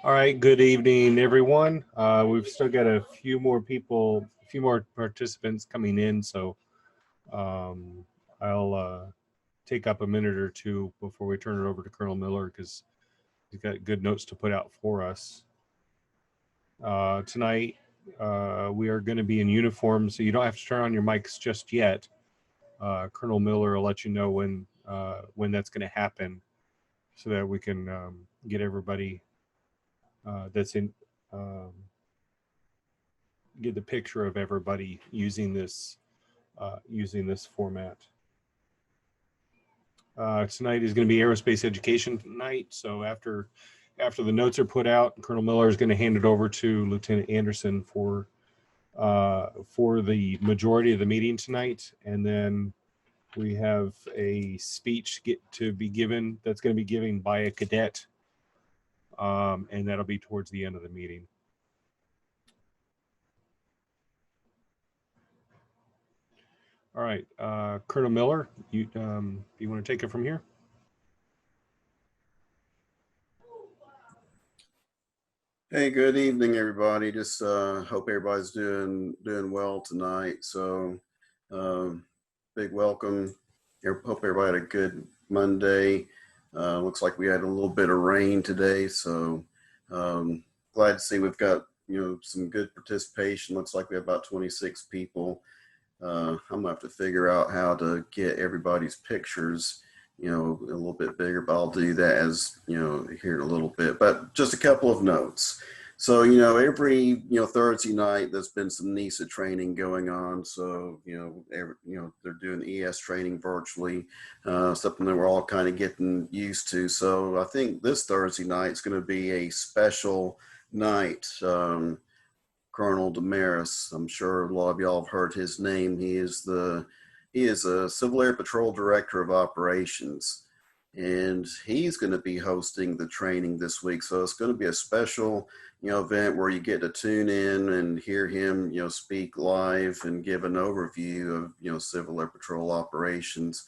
All right, good evening, everyone. We've still got a few more people, a few more participants coming in, so um, I'll take up a minute or two before we turn it over to Colonel Miller because he's got good notes to put out for us. Tonight, we are going to be in uniform, so you don't have to turn on your mics just yet. Colonel Miller will let you know when that's going to happen, so that we can get everybody that's in um, get the picture of everybody using this format. Tonight is going to be aerospace education night. So after the notes are put out, Colonel Miller is going to hand it over to Lieutenant Anderson for the majority of the meeting tonight, and then we have a speech to be given that's going to be given by a cadet, and that'll be towards the end of the meeting. All right, Colonel Miller, you want to take it from here? Hey, good evening, everybody. Just hope everybody's doing well tonight. So, big welcome. Hope everybody had a good Monday. Looks like we had a little bit of rain today, so glad to see we've got some good participation. Looks like we have about 26 people. I'm gonna have to figure out how to get everybody's pictures a little bit bigger, but I'll do that as, here in a little bit. But just a couple of notes. So, every, Thursday night, there's been some NISA training going on. So, they're doing ES training virtually, something that we're all kind of getting used to. So I think this Thursday night is going to be a special night. Colonel Damaris, I'm sure a lot of y'all have heard his name. He is a Civil Air Patrol Director of Operations, and he's going to be hosting the training this week. So it's going to be a special, event where you get to tune in and hear him, speak live and give an overview of, Civil Air Patrol operations.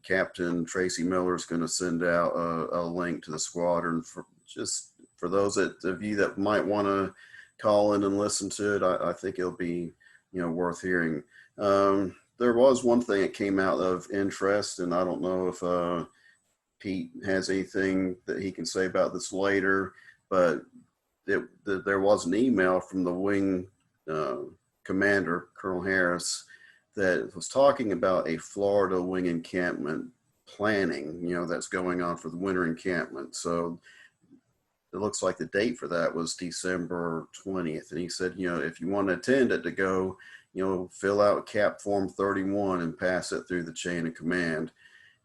Captain Tracy Miller is going to send out a link to the squadron for those of you that might want to call in and listen to it. I think it'll be, worth hearing. There was one thing that came out of interest, and I don't know if Pete has anything that he can say about this later, but there was an email from the wing commander, Colonel Harris, that was talking about a Florida wing encampment planning, that's going on for the winter encampment. So it looks like the date for that was December 20th. And he said, if you want to attend it, to go, fill out Cap Form 31 and pass it through the chain of command.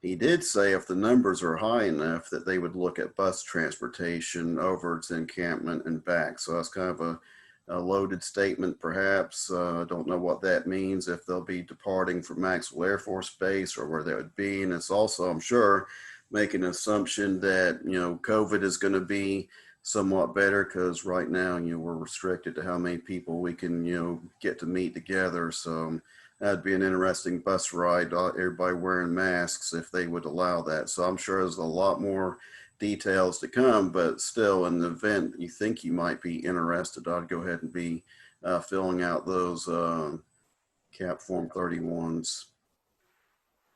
He did say if the numbers are high enough that they would look at bus transportation over to encampment and back. So that's kind of a loaded statement, perhaps. I don't know what that means, if they'll be departing from Maxwell Air Force Base or where that would be. And it's also, I'm sure, making an assumption that, COVID is going to be somewhat better, because right now, we're restricted to how many people we can, get to meet together. So that'd be an interesting bus ride, everybody wearing masks, if they would allow that. So I'm sure there's a lot more details to come, but still, in the event you think you might be interested, I'd go ahead and be filling out those Cap Form 31s.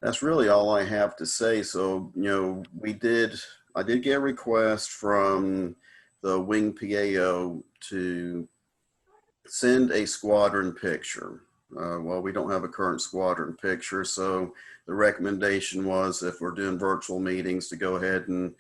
That's really all I have to say. So, I did get a request from the wing PAO to send a squadron picture. Well, we don't have a current squadron picture, so the recommendation was, if we're doing virtual meetings, to go ahead and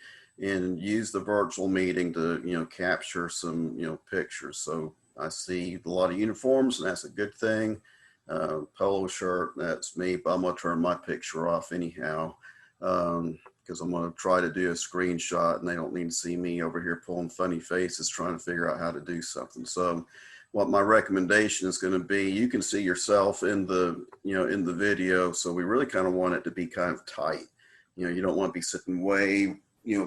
use the virtual meeting to, capture some, pictures. So I see a lot of uniforms, and that's a good thing. Polo shirt, that's me, but I'm gonna turn my picture off anyhow, because I'm gonna try to do a screenshot, and they don't need to see me over here pulling funny faces trying to figure out how to do something. So what my recommendation is going to be, you can see yourself in the, in the video. So we really kind of want it to be kind of tight. You don't want to be sitting way,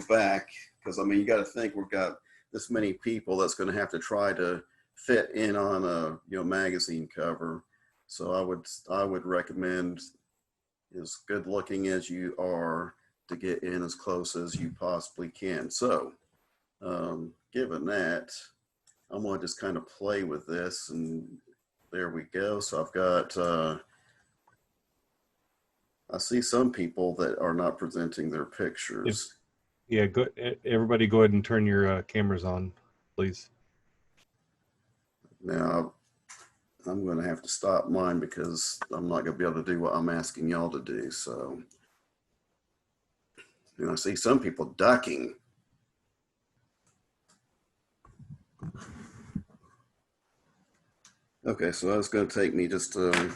back, because I mean, you got to think we've got this many people that's going to have to try to fit in on a, magazine cover. So I would recommend, as good looking as you are, to get in as close as you possibly can. So given that, I'm gonna just kind of play with this, and there we go. So I've got, I see some people that are not presenting their pictures. Yeah, go. Everybody, go ahead and turn your cameras on, please. Now, I'm going to have to stop mine because I'm not going to be able to do what I'm asking y'all to do. So, and I see some people ducking. Okay, so that's going to take me just a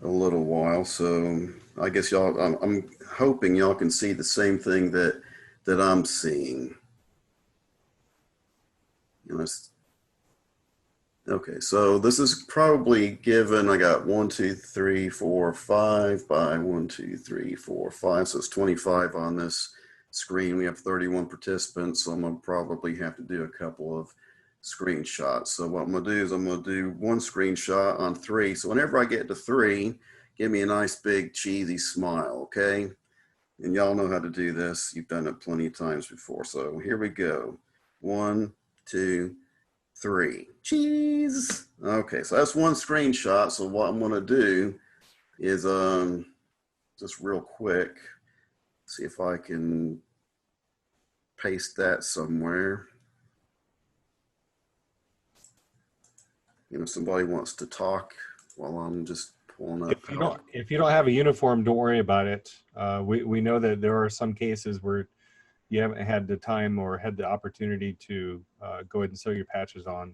little while. So I guess y'all, I'm hoping y'all can see the same thing that I'm seeing. You know, okay, so this is probably given, I got 1, 2, 3, 4, 5 by 1, 2, 3, 4, 5. So it's 25 on this screen. We have 31 participants, so I'm gonna probably have to do a couple of screenshots. So what I'm gonna do is I'm gonna do one screenshot on 3. So whenever I get to 3, give me a nice big cheesy smile, okay? And y'all know how to do this. You've done it plenty of times before. So here we go. 1, 2, 3. Cheese. Okay, so that's one screenshot. So what I'm gonna do is just real quick, see if I can paste that somewhere. You know, somebody wants to talk while I'm just pulling up. If you don't have a uniform, don't worry about it. We know that there are some cases where you haven't had the time or had the opportunity to go ahead and sew your patches on.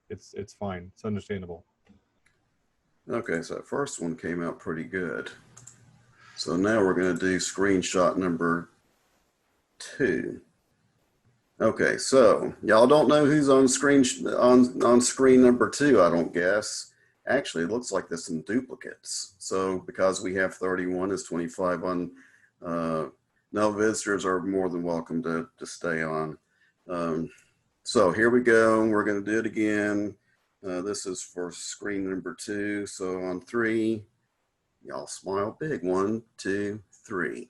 It's fine. It's understandable. Okay, so that first one came out pretty good. So now we're going to do screenshot number 2. Okay, so y'all don't know who's on screen on screen number 2, I don't guess. Actually, it looks like there's some duplicates. So because we have 31, it's 25 on. No, visitors are more than welcome to stay on. So here we go. We're going to do it again. This is for screen number 2. So on 3, y'all smile big. 1, 2, 3.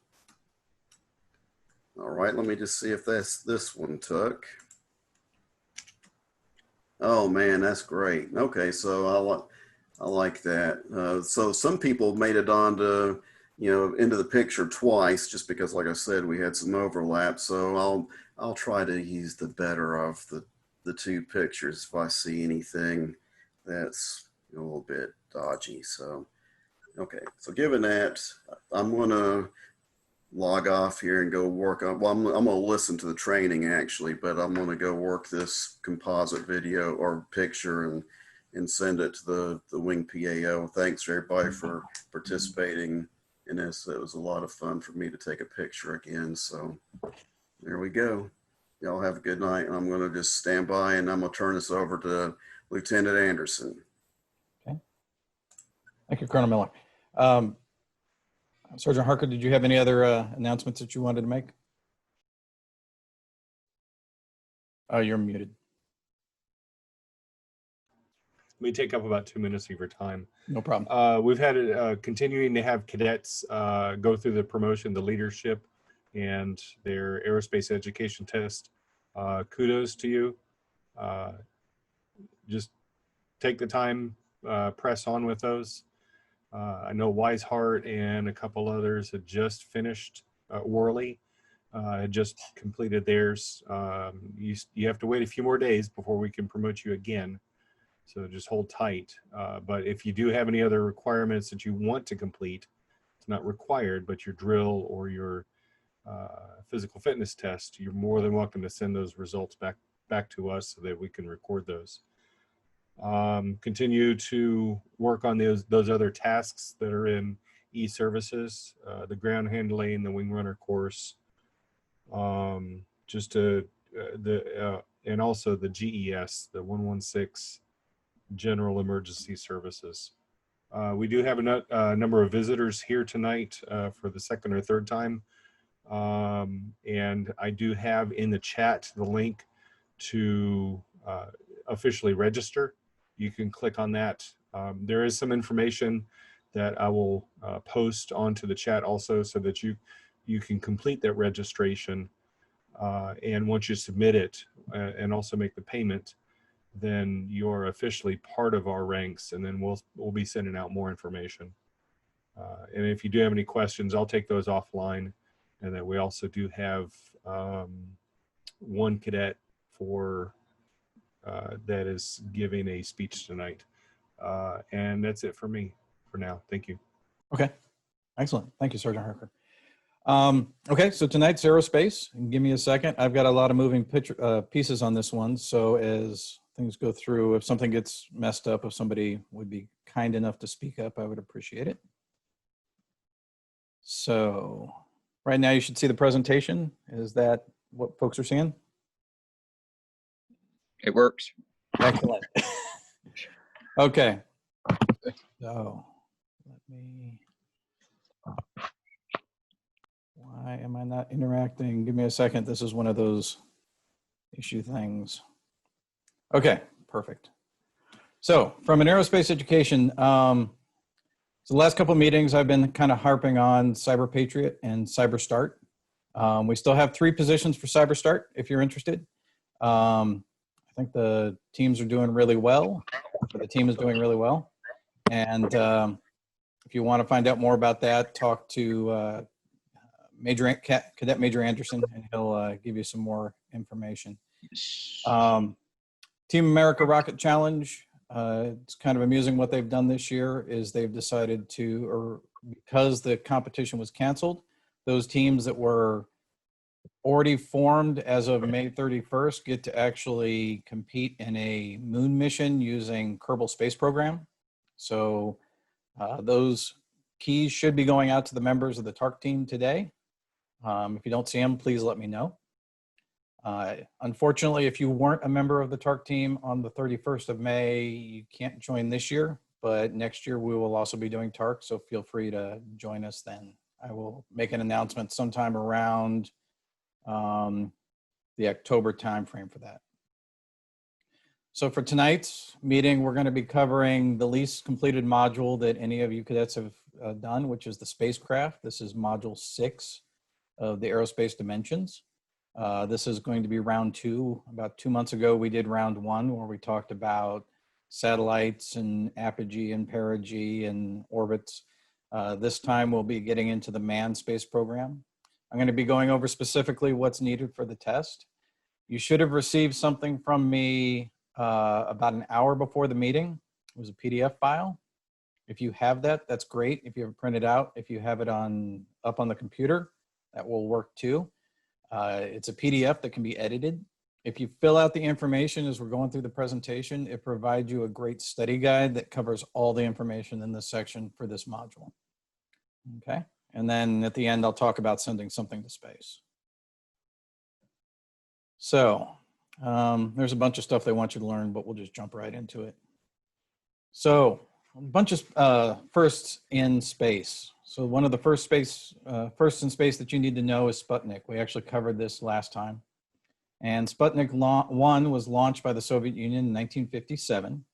All right, let me just see if this one took. Oh man, that's great. Okay, so I like that. So some people made it onto, you know, into the picture twice, just because, like I said, we had some overlap. So I'll try to use the better of the 2 pictures if I see anything that's a little bit dodgy. So okay, so given that, I'm gonna log off here and go work on, well, I'm gonna listen to the training actually, but I'm gonna go work this composite video or picture and send it to the Wing PAO. Thanks everybody for participating in this. It was a lot of fun for me to take a picture again. So there we go. Y'all have a good night. I'm gonna just stand by and I'm gonna turn this over to Lieutenant Anderson. Okay. Thank you, Colonel Miller. Sergeant Harker, did you have any other announcements that you wanted to make? Oh, you're muted. Let me take up about 2 minutes of your time. No problem. We've had continuing to have cadets go through the promotion, the leadership, and their aerospace education test. Kudos to you. Just take the time, press on with those. I know Wiseheart and a couple others had just finished. Worley had just completed theirs. You have to wait a few more days before we can promote you again. So just hold tight. But if you do have any other requirements that you want to complete, it's not required, but your drill or your physical fitness test, you're more than welcome to send those results back to us so that we can record those. Continue to work on those other tasks that are in e-services, the ground handling, the wing runner course, just to and also the GES, the 116 General Emergency Services. We do have a number of visitors here tonight for the second or third time. And I do have in the chat the link to officially register. You can click on that. There is some information that I will post onto the chat also so that you can complete that registration. And once you submit it and also make the payment, then you're officially part of our ranks, and then we'll be sending out more information. And if you do have any questions, I'll take those offline. And then we also do have one cadet for that is giving a speech tonight. And that's it for me for now. Thank you. Okay, excellent. Thank you, Sergeant Harker. Okay, so tonight's aerospace. And give me a second. I've got a lot of moving pieces on this one. So as things go through, if something gets messed up, if somebody would be kind enough to speak up, I would appreciate it. So right now you should see the presentation. Is that what folks are seeing? It works. Excellent. Okay. So let me, why am I not interacting? Give me a second. This is one of those issue things. Okay, perfect. So from an aerospace education, so the last couple of meetings I've been kind of harping on Cyber Patriot and Cyber Start. We still have 3 positions for Cyber Start if you're interested. I think the teams are doing really well. The team is doing really well. And if you want to find out more about that, talk to Cadet Major Anderson, and he'll give you some more information. Team America Rocket Challenge. It's kind of amusing what they've done this year is they've decided to, or because the competition was canceled, those teams that were already formed as of May 31st get to actually compete in a moon mission using Kerbal Space Program. So those keys should be going out to the members of the TARC team today. If you don't see them, please let me know. Unfortunately, if you weren't a member of the TARC team on the 31st of May, you can't join this year, but next year we will also be doing TARC, so feel free to join us then. I will make an announcement sometime around the October timeframe for that. So for tonight's meeting, we're going to be covering the least completed module that any of you cadets have done, which is the spacecraft. This is module 6 of the aerospace dimensions. This is going to be round 2. About 2 months ago, we did round 1 where we talked about satellites and apogee and perigee and orbits. This time we'll be getting into the manned space program. I'm going to be going over specifically what's needed for the test. You should have received something from me about an hour before the meeting. It was a PDF file. If you have that, that's great. If you have it printed out, if you have it up on the computer, that will work too. It's a PDF that can be edited. If you fill out the information as we're going through the presentation, it provides you a great study guide that covers all the information in this section for this module. Okay, and then at the end, I'll talk about sending something to space. So there's a bunch of stuff they want you to learn, but we'll just jump right into it. So a bunch of firsts in space. So one of the firsts in space that you need to know is Sputnik. We actually covered this last time. And Sputnik 1 was launched by the Soviet Union in 1957.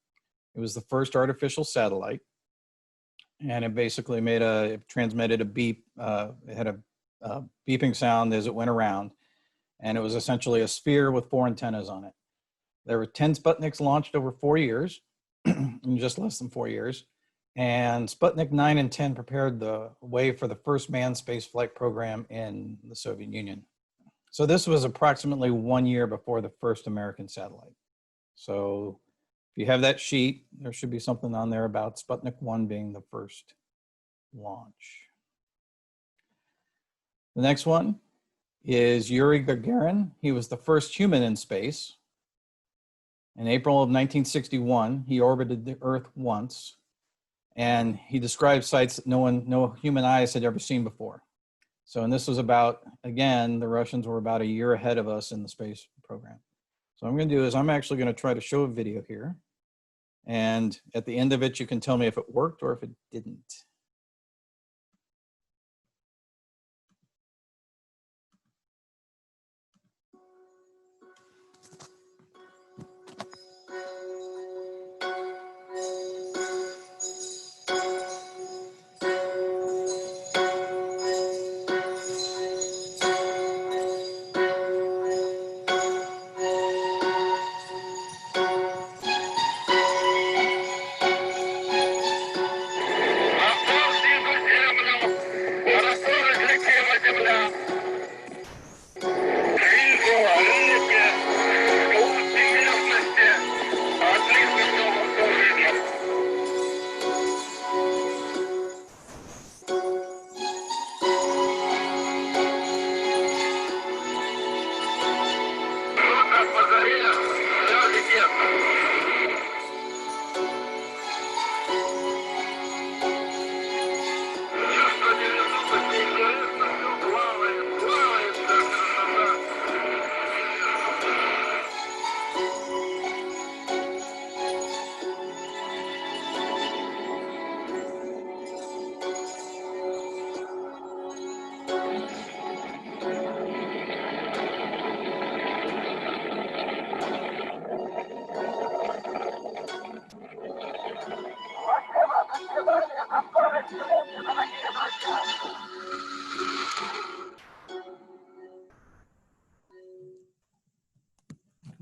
It was the first artificial satellite. And it basically it transmitted a beep. It had a beeping sound as it went around. And it was essentially a sphere with 4 antennas on it. There were 10 Sputniks launched over 4 years, in just less than 4 years. And Sputnik 9 and 10 prepared the way for the first manned space flight program in the Soviet Union. So this was approximately 1 year before the first American satellite. So if you have that sheet, there should be something on there about Sputnik 1 being the first launch. The next one is Yuri Gagarin. He was the first human in space. In April of 1961, he orbited the Earth once. And he described sites that no human eyes had ever seen before. So, and this was about, again, the Russians were about a year ahead of us in the space program. So what I'm going to do is I'm actually going to try to show a video here. And at the end of it, you can tell me if it worked or if it didn't.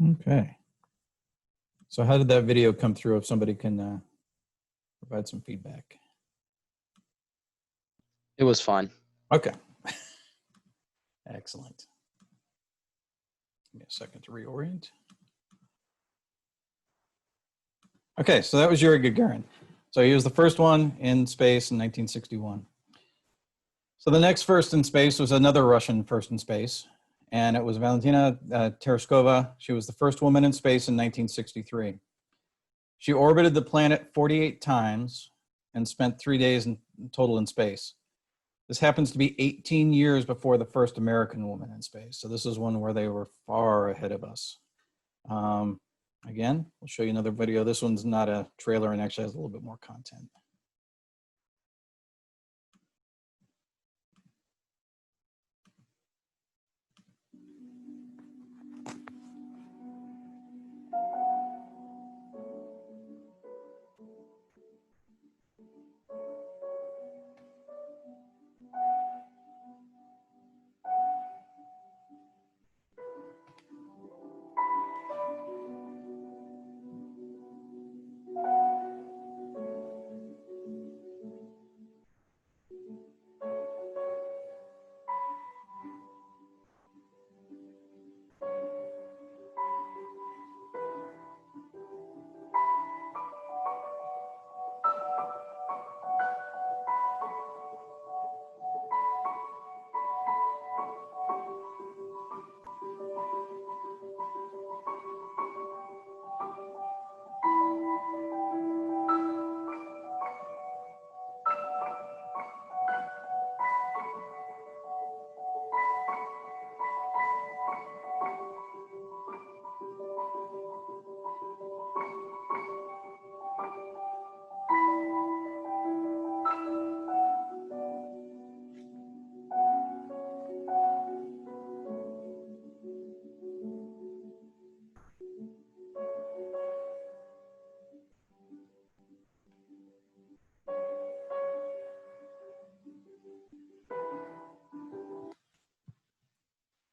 Okay. So how did that video come through, if somebody can provide some feedback? It was fine. Okay. Excellent. Give me a second to reorient. Okay, so that was Yuri Gagarin. So he was the first one in space in 1961. So the next first in space was another Russian first in space, and it was Valentina Tereshkova. She was the first woman in space in 1963. She orbited the planet 48 times and spent 3 days in total in space. This happens to be 18 years before the first American woman in space. So this is one where they were far ahead of us. Again, we'll show you another video. This one's not a trailer and actually has a little bit more content.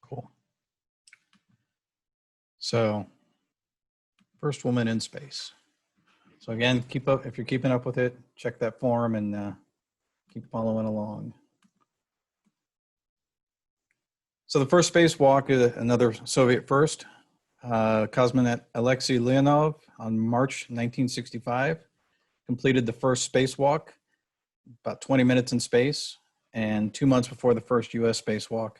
Cool. So, first woman in space. So again, keep up, if you're keeping up with it, check that forum and keep following along. So the first spacewalk is another Soviet first. Cosmonaut Alexei Leonov on March 1965 completed the first spacewalk, about 20 minutes in space, and 2 months before the first US spacewalk.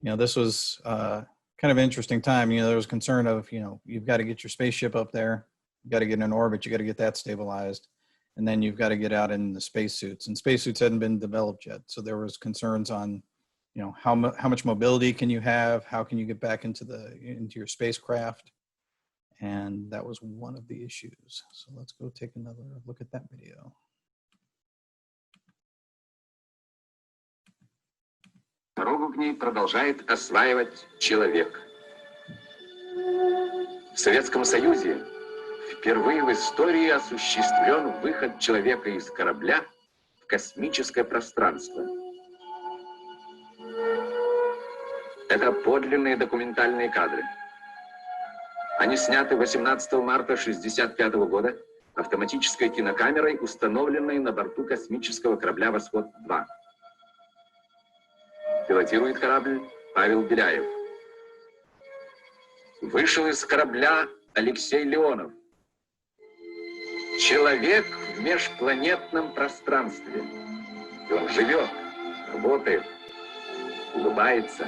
You know, this was kind of an interesting time. You know, there was concern of, you know, you've got to get your spaceship up there, you got to get in orbit, you got to get that stabilized, and then you've got to get out in the spacesuits. And spacesuits hadn't been developed yet, so there was concerns on, you know, how much mobility can you have, how can you get back into your spacecraft, and that was one of the issues. So let's go take another look at that video. Дорогу к ней продолжает осваивать человек. В Советском Союзе впервые в истории осуществлен выход человека из корабля в космическое пространство. Это подлинные документальные кадры. Они сняты 18 марта 1965 года автоматической кинокамерой, установленной на борту космического корабля «Восход-2». Пилотирует корабль Павел Беляев. Вышел из корабля Алексей Леонов. Человек в межпланетном пространстве. И он живет, работает, улыбается.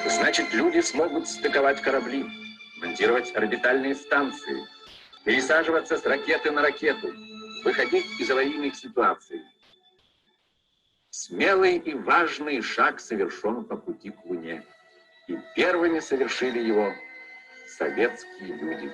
Значит, люди смогут стыковать корабли, монтировать орбитальные станции, пересаживаться с ракеты на ракету, выходить из аварийных ситуаций. Смелый и важный шаг совершен по пути к Луне. И первыми совершили его советские люди.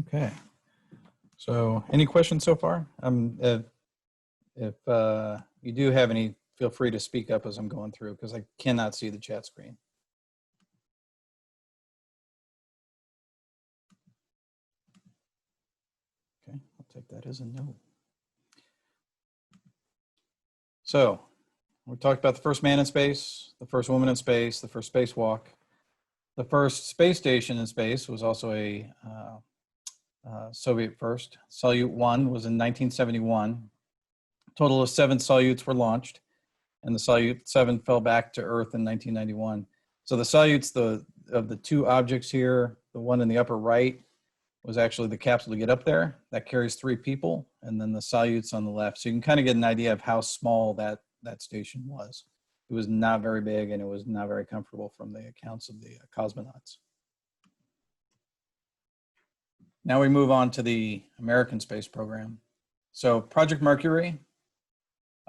Okay. So any questions so far? If you do have any, feel free to speak up as I'm going through, because I cannot see the chat screen. take that as a no. So we talked about the first man in space, the first woman in space, the first spacewalk. The first space station in space was also a Soviet first. Salyut 1 was in 1971. A total of 7 Salyuts were launched, and the Salyut 7 fell back to Earth in 1991. So the Salyuts, of the 2 objects here, the one in the upper right was actually the capsule to get up there. That carries 3 people, and then the Salyuts on the left. So you can kind of get an idea of how small that station was. It was not very big, and it was not very comfortable from the accounts of the cosmonauts. Now we move on to the American space program. So Project Mercury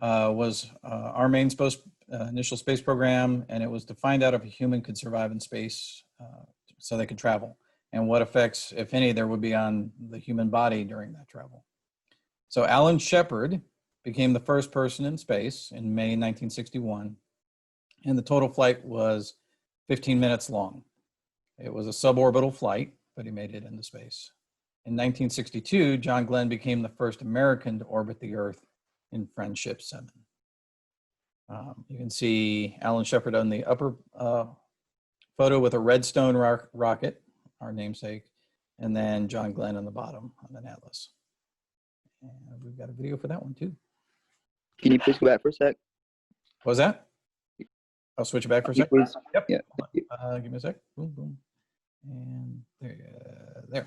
was our main initial space program, and it was to find out if a human could survive in space so they could travel, and what effects, if any, there would be on the human body during that travel. So Alan Shepard became the first person in space in May 1961, and the total flight was 15 minutes long. It was a suborbital flight, but he made it into space. In 1962, John Glenn became the first American to orbit the Earth in Friendship 7. You can see Alan Shepard on the upper photo with a Redstone rocket, our namesake, and then John Glenn on the bottom on an Atlas. And we've got a video for that one too. Can you please go back for a sec? What was that? I'll switch it back for a sec. Please. Yep. Yeah. Give me a sec. Boom, boom. And there.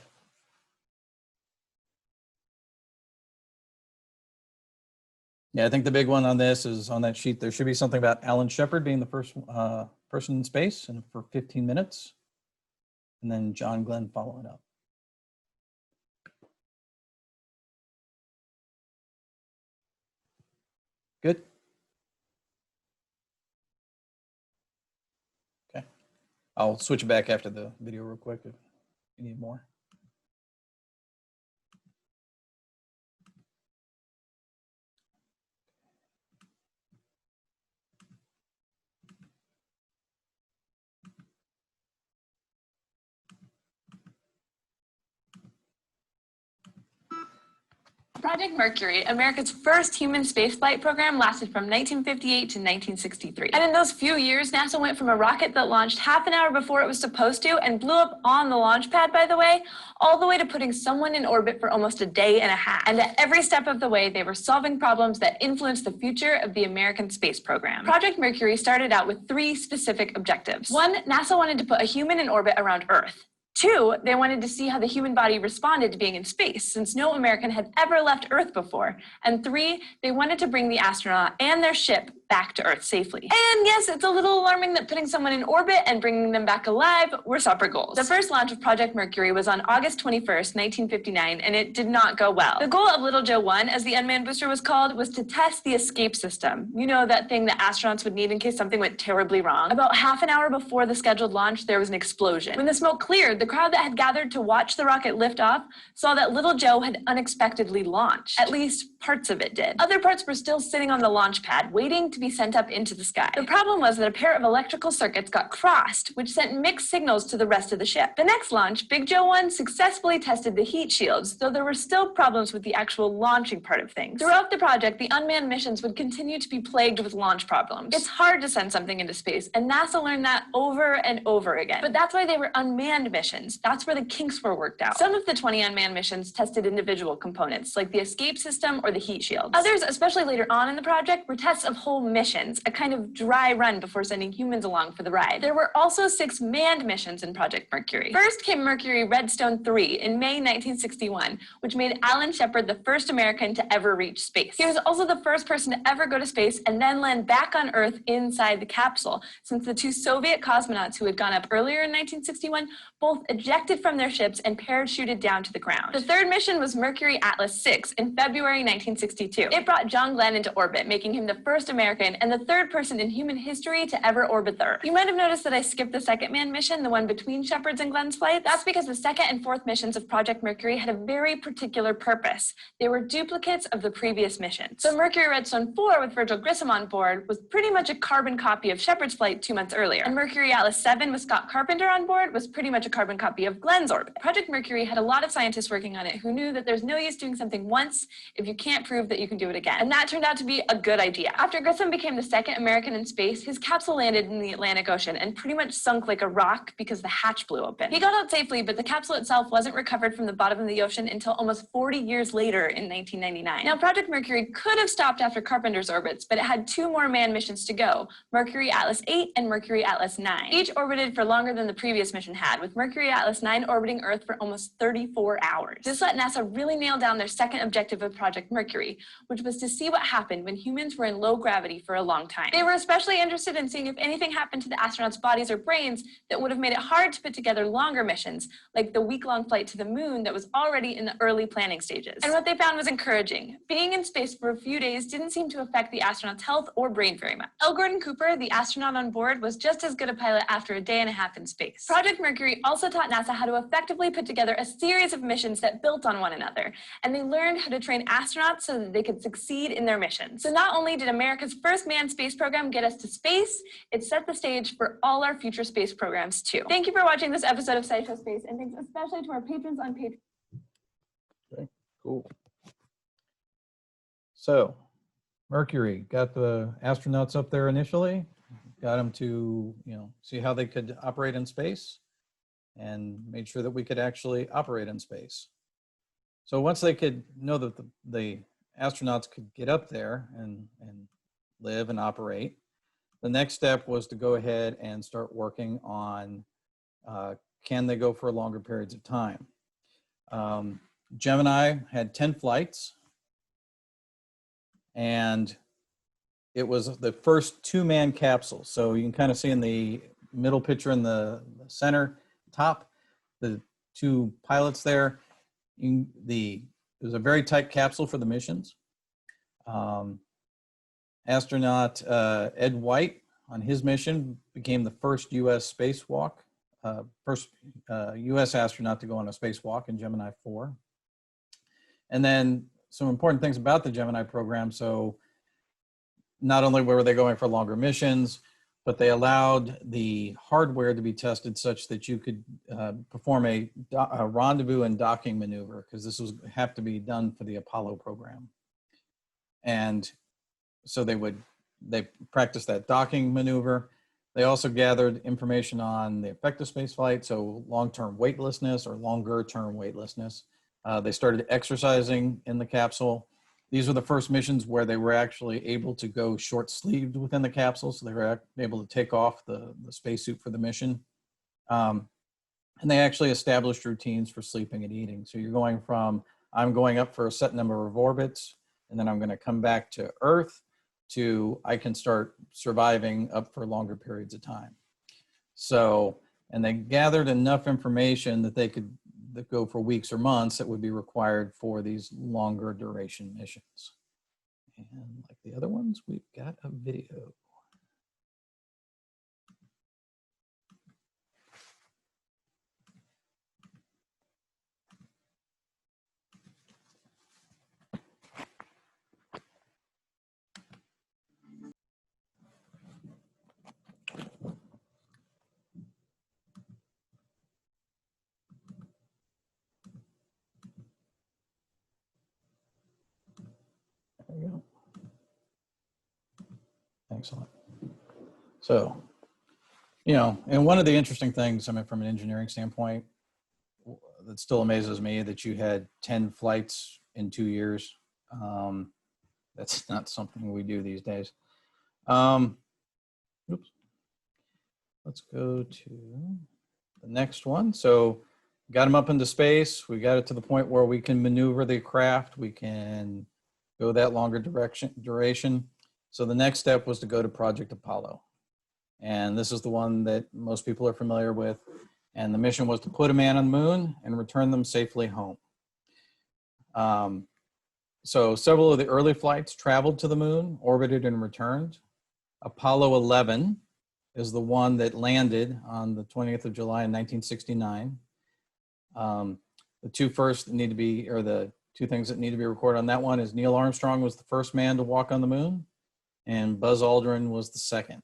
Yeah, I think the big one on this is on that sheet. There should be something about Alan Shepard being the first person in space and for 15 minutes. And then John Glenn following up. Good. Okay. I'll switch it back after the video real quick if you need more. Project Mercury, America's first human spaceflight program, lasted from 1958 to 1963. And in those few years, NASA went from a rocket that launched half an hour before it was supposed to and blew up on the launch pad, by the way, all the way to putting someone in orbit for almost a day and a half. And at every step of the way, they were solving problems that influenced the future of the American space program. Project Mercury started out with 3 specific objectives. 1, NASA wanted to put a human in orbit around Earth. 2, they wanted to see how the human body responded to being in space, since no American had ever left Earth before. And 3, they wanted to bring the astronaut and their ship back to Earth safely. And yes, it's a little alarming that putting someone in orbit and bringing them back alive were separate goals. The first launch of Project Mercury was on August 21st, 1959, and it did not go well. The goal of Little Joe 1, as the unmanned booster was called, was to test the escape system. You know, that thing that astronauts would need in case something went terribly wrong. About half an hour before the scheduled launch, there was an explosion. When the smoke cleared, the crowd that had gathered to watch the rocket lift off saw that Little Joe had unexpectedly launched. At least parts of it did. Other parts were still sitting on the launch pad, waiting to be sent up into the sky. The problem was that a pair of electrical circuits got crossed, which sent mixed signals to the rest of the ship. The next launch, Big Joe 1, successfully tested the heat shields, though there were still problems with the actual launching part of things. Throughout the project, the unmanned missions would continue to be plagued with launch problems. It's hard to send something into space, and NASA learned that over and over again. But that's why they were unmanned missions. That's where the kinks were worked out. Some of the 20 unmanned missions tested individual components, like the escape system or the heat shields. Others, especially later on in the project, were tests of whole missions, a kind of dry run before sending humans along for the ride. There were also 6 manned missions in Project Mercury. First came Mercury Redstone 3 in May 1961, which made Alan Shepard the first American to ever reach space. He was also the first person to ever go to space and then land back on Earth inside the capsule, since the 2 Soviet cosmonauts who had gone up earlier in 1961 both ejected from their ships and parachuted down to the ground. The third mission was Mercury Atlas 6 in February 1962. It brought John Glenn into orbit, making him the first American and the third person in human history to ever orbit the Earth. You might have noticed that I skipped the second manned mission, the one between Shepard's and Glenn's flights. That's because the second and fourth missions of Project Mercury had a very particular purpose. They were duplicates of the previous missions. So Mercury Redstone 4 with Virgil Grissom on board was pretty much a carbon copy of Shepard's flight 2 months earlier. And Mercury Atlas 7 with Scott Carpenter on board was pretty much a carbon carbon copy of Glenn's orbit. Project Mercury had a lot of scientists working on it who knew that there's no use doing something once if you can't prove that you can do it again. And that turned out to be a good idea. After Grissom became the second American in space, his capsule landed in the Atlantic Ocean and pretty much sunk like a rock because the hatch blew open. He got out safely, but the capsule itself wasn't recovered from the bottom of the ocean until almost 40 years later in 1999. Now, Project Mercury could have stopped after Carpenter's orbits, but it had 2 more manned missions to go, Mercury Atlas 8 and Mercury Atlas 9. Each orbited for longer than the previous mission had, with Mercury Atlas 9 orbiting Earth for almost 34 hours. This let NASA really nail down their second objective of Project Mercury, which was to see what happened when humans were in low gravity for a long time. They were especially interested in seeing if anything happened to the astronauts' bodies or brains that would have made it hard to put together longer missions, like the week-long flight to the moon that was already in the early planning stages. And what they found was encouraging. Being in space for a few days didn't seem to affect the astronauts' health or brain very much. L. Gordon Cooper, the astronaut on board, was just as good a pilot after a day and a half in space. Project Mercury also taught NASA how to effectively put together a series of missions that built on one another, and they learned how to train astronauts so that they could succeed in their missions. So not only did America's first manned space program get us to space, it set the stage for all our future space programs too. Thank you for watching this episode of SciShow Space, and thanks especially to our patrons on Patreon. Okay, cool. So, Mercury got the astronauts up there initially, got them to, see how they could operate in space, and made sure that we could actually operate in space. So once they could know that the astronauts could get up there and live and operate, the next step was to go ahead and start working on can they go for longer periods of time. Gemini had 10 flights, and it was the first 2-man capsule. So you can kind of see in the middle picture in the center top, the 2 pilots there. It was a very tight capsule for the missions. Astronaut Ed White on his mission became the first U.S. spacewalk, first U.S. astronaut to go on a spacewalk in Gemini 4. And then some important things about the Gemini program. So not only were they going for longer missions, but they allowed the hardware to be tested such that you could perform a rendezvous and docking maneuver, because this was have to be done for the Apollo program. And so they practiced that docking maneuver. They also gathered information on the effective space flight, so long-term weightlessness or longer-term weightlessness. They started exercising in the capsule. These were the first missions where they were actually able to go short-sleeved within the capsule, so they were able to take off the spacesuit for the mission. And they actually established routines for sleeping and eating. So you're going from, I'm going up for a set number of orbits, and then I'm going to come back to Earth, to I can start surviving up for longer periods of time. So, and they gathered enough information that they could go for weeks or months that would be required for these longer duration missions. And like the other ones, we've got a video. There we go. Excellent. So, and one of the interesting things, from an engineering standpoint, that still amazes me that you had 10 flights in 2 years. That's not something we do these days. Oops. Let's go to the next one. So got them up into space. We got it to the point where we can maneuver the craft. We can go that longer duration. So the next step was to go to Project Apollo. And this is the one that most people are familiar with. And the mission was to put a man on the moon and return them safely home. So several of the early flights traveled to the moon, orbited and returned. Apollo 11 is the one that landed on the 20th of July in 1969. The two first that need to be, or the two things that need to be recorded on that one is Neil Armstrong was the first man to walk on the moon, and Buzz Aldrin was the second.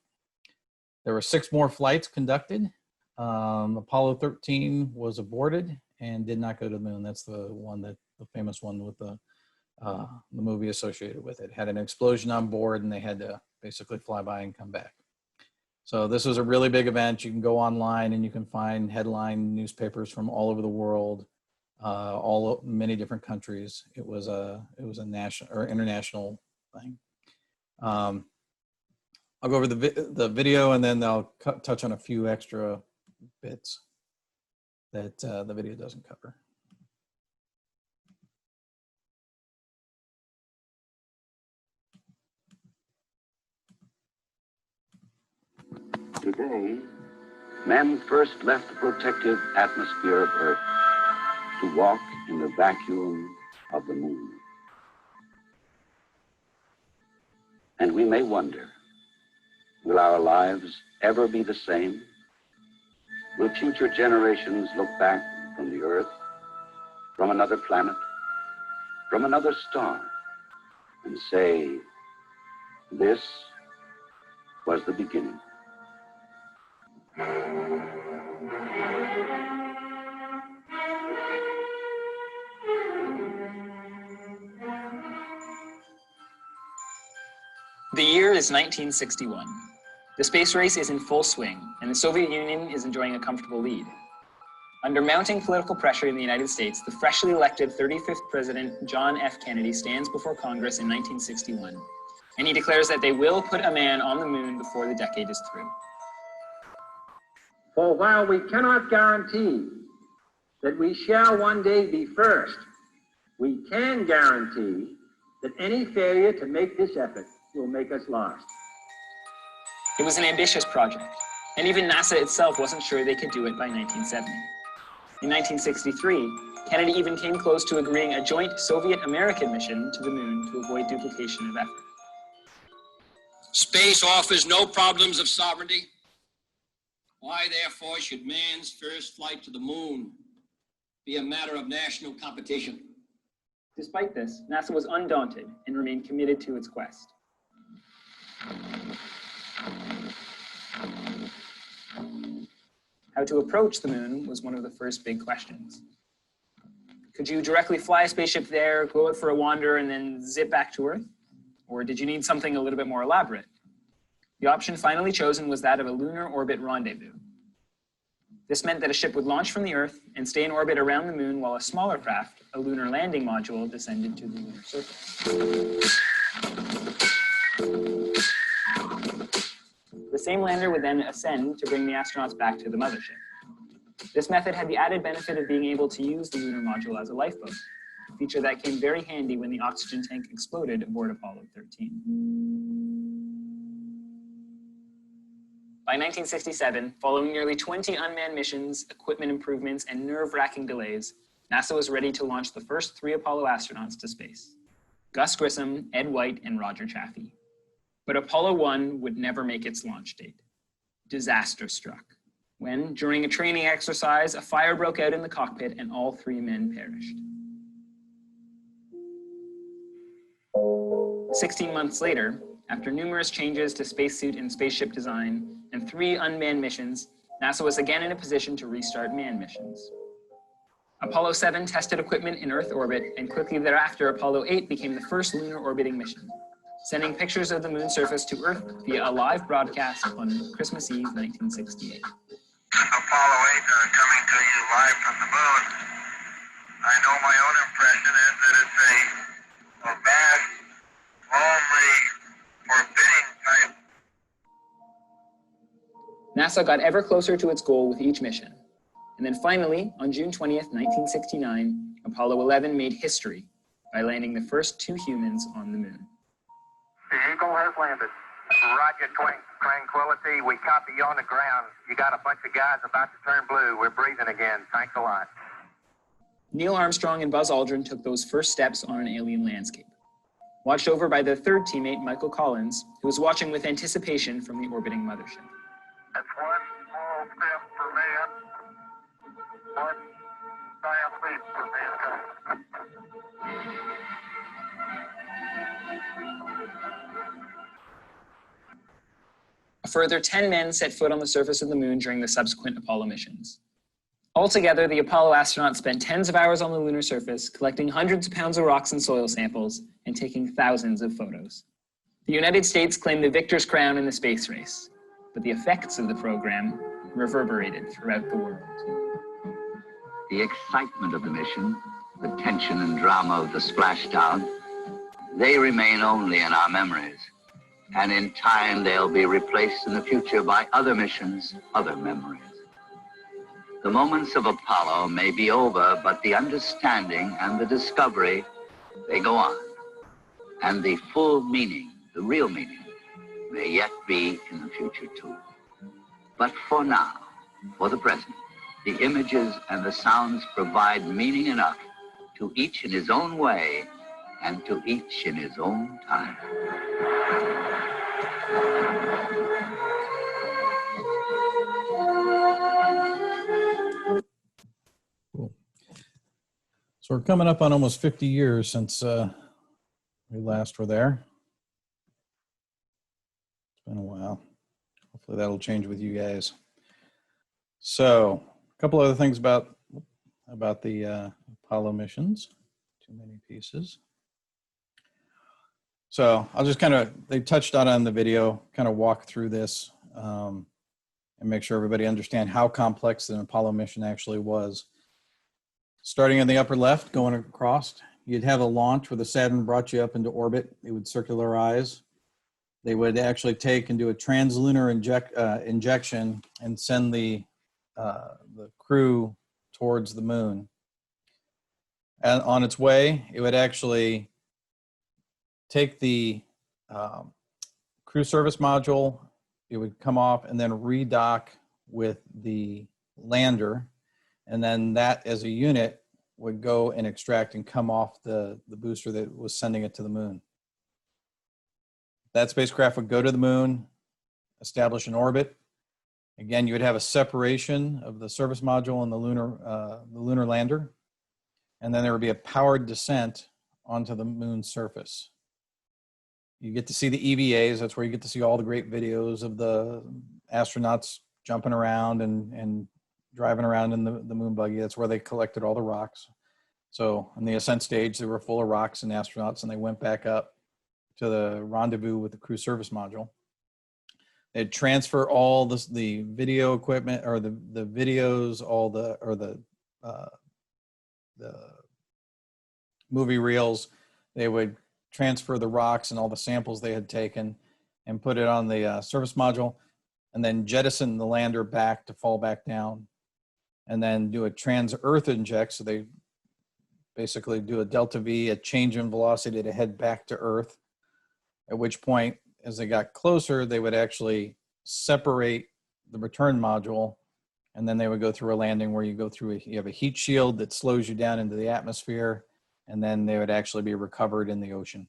There were 6 more flights conducted. Apollo 13 was aborted and did not go to the moon. That's the famous one with the movie associated with it. Had an explosion on board and they had to basically fly by and come back. So this was a really big event. You can go online and you can find headline newspapers from all over the world, many different countries. It was a national or international thing. I'll go over the video and then I'll touch on a few extra bits that the video doesn't cover. Today, man first left the protective atmosphere of Earth to walk in the vacuum of the moon. And we may wonder, will our lives ever be the same? Will future generations look back from the Earth, from another planet, from another star, and say, this was the beginning? The year is 1961. The space race is in full swing, and the Soviet Union is enjoying a comfortable lead. Under mounting political pressure in the United States, the freshly elected 35th President John F. Kennedy stands before Congress in 1961, and he declares that they will put a man on the moon before the decade is through. For while we cannot guarantee that we shall one day be first, we can guarantee that any failure to make this effort will make us lost. It was an ambitious project, and even NASA itself wasn't sure they could do it by 1970. In 1963, Kennedy even came close to agreeing a joint Soviet-American mission to the moon to avoid duplication of effort. Space offers no problems of sovereignty. Why, therefore, should man's first flight to the moon be a matter of national competition? Despite this, NASA was undaunted and remained committed to its quest. How to approach the moon was one of the first big questions. Could you directly fly a spaceship there, go out for a wander, and then zip back to Earth? Or did you need something a little bit more elaborate? The option finally chosen was that of a lunar orbit rendezvous. This meant that a ship would launch from the Earth and stay in orbit around the moon while a smaller craft, a lunar landing module, descended to the lunar surface. The same lander would then ascend to bring the astronauts back to the mothership. This method had the added benefit of being able to use the lunar module as a lifeboat, a feature that came very handy when the oxygen tank exploded aboard Apollo 13. By 1967, following nearly 20 unmanned missions, equipment improvements, and nerve-wracking delays, NASA was ready to launch the first 3 Apollo astronauts to space: Gus Grissom, Ed White, and Roger Chaffee. But Apollo 1 would never make its launch date. Disaster struck when, during a training exercise, a fire broke out in the cockpit and all 3 men perished. 16 months later, after numerous changes to spacesuit and spaceship design and 3 unmanned missions, NASA was again in a position to restart manned missions. Apollo 7 tested equipment in Earth orbit, and quickly thereafter, Apollo 8 became the first lunar orbiting mission, sending pictures of the moon's surface to Earth via a live broadcast on Christmas Eve, 1968. Apollo 8 coming to you live from the moon. I know my own impression is that it's a vast, lonely, forbidding type. NASA got ever closer to its goal with each mission. And then finally, on June 20th, 1969, Apollo 11 made history by landing the first 2 humans on the moon. The Eagle has landed. Roger, Tranquility. We copy you on the ground. You got a bunch of guys about to turn blue. We're breathing again. Thanks a lot. Neil Armstrong and Buzz Aldrin took those first steps on an alien landscape, watched over by their third teammate, Michael Collins, who was watching with anticipation from the orbiting mothership. That's one small step for man, one giant leap for mankind. A further 10 men set foot on the surface of the moon during the subsequent Apollo missions. Altogether, the Apollo astronauts spent tens of hours on the lunar surface, collecting hundreds of pounds of rocks and soil samples, and taking thousands of photos. The United States claimed the victor's crown in the space race, but the effects of the program reverberated throughout the world. The excitement of the mission, the tension and drama of the splashdown, they remain only in our memories. And in time, they'll be replaced in the future by other missions, other memories. The moments of Apollo may be over, but the understanding and the discovery, they go on. And the full meaning, the real meaning, may yet be in the future too. But for now, for the present, the images and the sounds provide meaning enough to each in his own way and to each in his own time. Cool. So we're coming up on almost 50 years since we last were there. It's been a while. Hopefully that'll change with you guys. So a couple other things about the Apollo missions. Too many pieces. So I'll just they touched on the video, kind of walk through this and make sure everybody understand how complex an Apollo mission actually was. Starting in the upper left, going across, you'd have a launch where the Saturn brought you up into orbit. It would circularize. They would actually take and do a translunar injection and send the crew towards the moon. And on its way, it would actually take the crew service module. It would come off and then redock with the lander. And then that as a unit would go and extract and come off the booster that was sending it to the moon. That spacecraft would go to the moon, establish an orbit. Again, you would have a separation of the service module and the lunar lander. And then there would be a powered descent onto the moon's surface. You get to see the EVAs. That's where you get to see all the great videos of the astronauts jumping around and driving around in the moon buggy. That's where they collected all the rocks. So on the ascent stage, they were full of rocks and astronauts, and they went back up to the rendezvous with the crew service module. They'd transfer all the video equipment or the videos, the movie reels. They would transfer the rocks and all the samples they had taken and put it on the service module, and then jettison the lander back to fall back down, and then do a trans-Earth inject. So they basically do a delta V, a change in velocity to head back to Earth, at which point, as they got closer, they would actually separate the return module, and then they would go through a landing where you have a heat shield that slows you down into the atmosphere, and then they would actually be recovered in the ocean.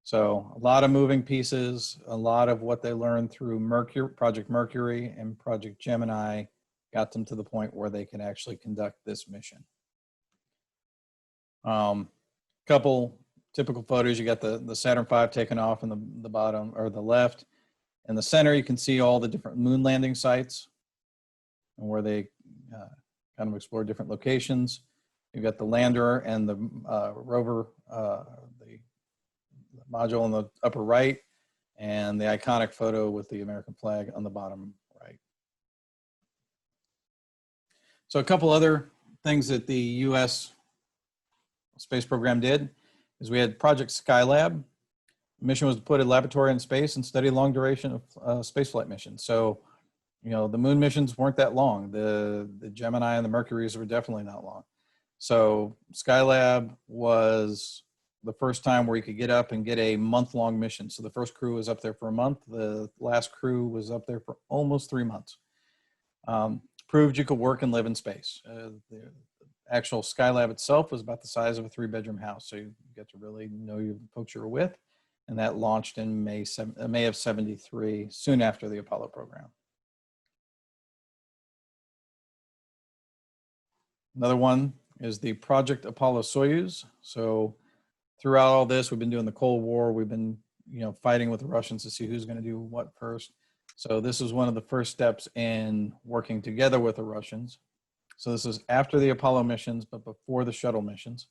So a lot of moving pieces, a lot of what they learned through Project Mercury and Project Gemini got them to the point where they can actually conduct this mission. Couple typical photos. You got the Saturn V taken off in the bottom or the left. In the center, you can see all the different moon landing sites and where they kind of explore different locations. You've got the lander and the rover, the module on the upper right, and the iconic photo with the American flag on the bottom right. So a couple other things that the U.S. space program did is we had Project Skylab. The mission was to put a laboratory in space and study long duration of spaceflight missions. So, you know, the moon missions weren't that long. The Gemini and the Mercuries were definitely not long. So Skylab was the first time where you could get up and get a month-long mission. So the first crew was up there for a month. The last crew was up there for almost 3 months. Proved you could work and live in space. The actual Skylab itself was about the size of a 3-bedroom house. So you get to really know your folks you were with. And that launched in May of '73, soon after the Apollo program. Another one is the Project Apollo-Soyuz. So throughout all this, we've been doing the Cold War. We've been, fighting with the Russians to see who's going to do what first. So this was one of the first steps in working together with the Russians. So this was after the Apollo missions, but before the shuttle missions.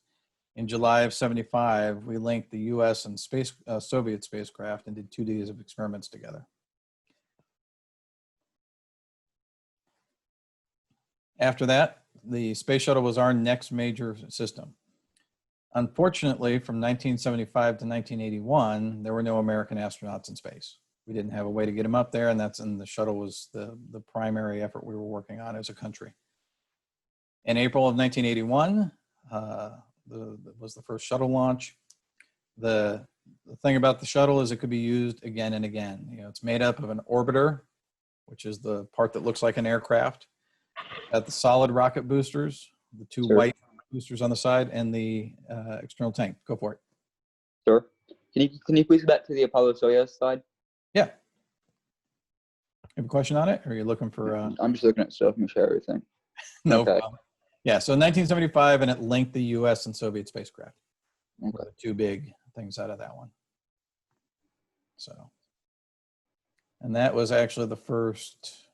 In July of '75, we linked the US and Soviet spacecraft and did 2 days of experiments together. After that, the space shuttle was our next major system. Unfortunately, from 1975 to 1981, there were no American astronauts in space. We didn't have a way to get them up there, and the shuttle was the primary effort we were working on as a country. In April of 1981, was the first shuttle launch. The thing about the shuttle is it could be used again and again. You know, it's made up of an orbiter, which is the part that looks like an aircraft, got the solid rocket boosters, the two white boosters on the side, and the external tank. Go for it. Sure. Can you please go back to the Apollo Soyuz slide? Yeah. You have a question on it, or are you looking for? I'm just looking at stuff and share everything. No Okay. problem. Yeah, so 1975, and it linked the U.S. and Soviet spacecraft. Okay. Were the two big things out of that one. So, and that was actually the first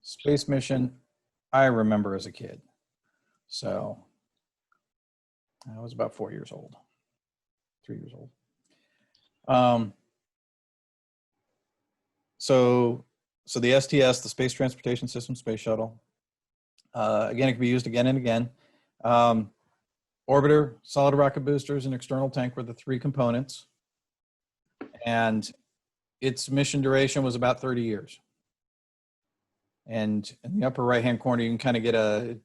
space mission I remember as a kid. So I was about 4 years old, 3 years old. So the STS, the Space Transportation System Space Shuttle, again, it can be used again and again. Orbiter, solid rocket boosters, and external tank were the three components. And its mission duration was about 30 years. And in the upper right-hand corner, you can kind of get it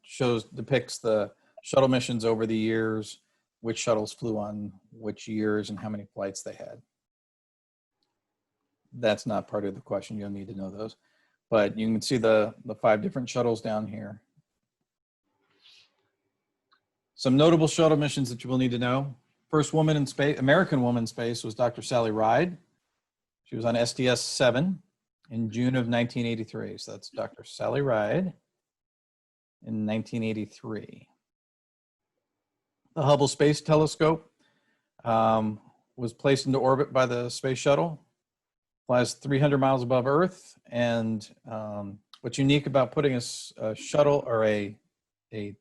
depicts the shuttle missions over the years, which shuttles flew on which years and how many flights they had. That's not part of the question. You'll need to know those. But you can see the 5 different shuttles down here. Some notable shuttle missions that you will need to know. First woman in space, American woman in space, was Dr. Sally Ride. She was on STS-7 in June of 1983. So that's Dr. Sally Ride in 1983. The Hubble Space Telescope was placed into orbit by the space shuttle. Flies 300 miles above Earth. And what's unique about putting a shuttle or a